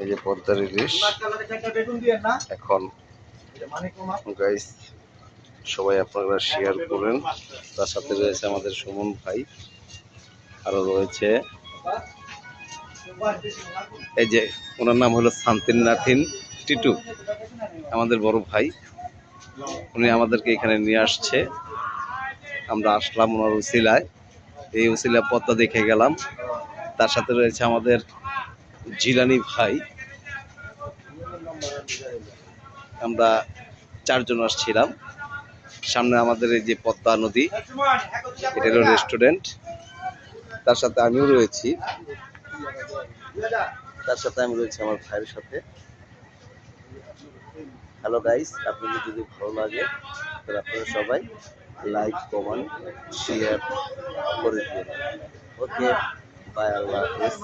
এই যে পদ্মার ইলিশ এখন গাইস সবাই আপনারা শেয়ার করেন। তার সাথে রয়েছে আমাদের সুমন ভাই, আরো রয়েছে এই যে ওনার নাম হলো শান্তিন নাথিন টিটু, আমাদের বড় ভাই। উনি আমাদেরকে এখানে নিয়ে আসছে, আমরা আসলাম ওনার উসিলায়। এই উসিলায় পদ্মা দেখে গেলাম। তার সাথে রয়েছে আমাদের জিলানি ভাই। আমরা 4 জন আসছিলাম। সামনে আমাদের এই যে পদ্মা নদী, এটা হলো রেস্টুরেন্ট। তার সাথে আমিও রয়েছি, আমার ভাইয়ের সাথে। হ্যালো গাইস, আপনাদের যদি ভালো লাগে তাহলে আপনারা সবাই লাইক, কমেন্ট, শেয়ার করে দিন। ওকে, বাই, আল্লাহ হাফেজ।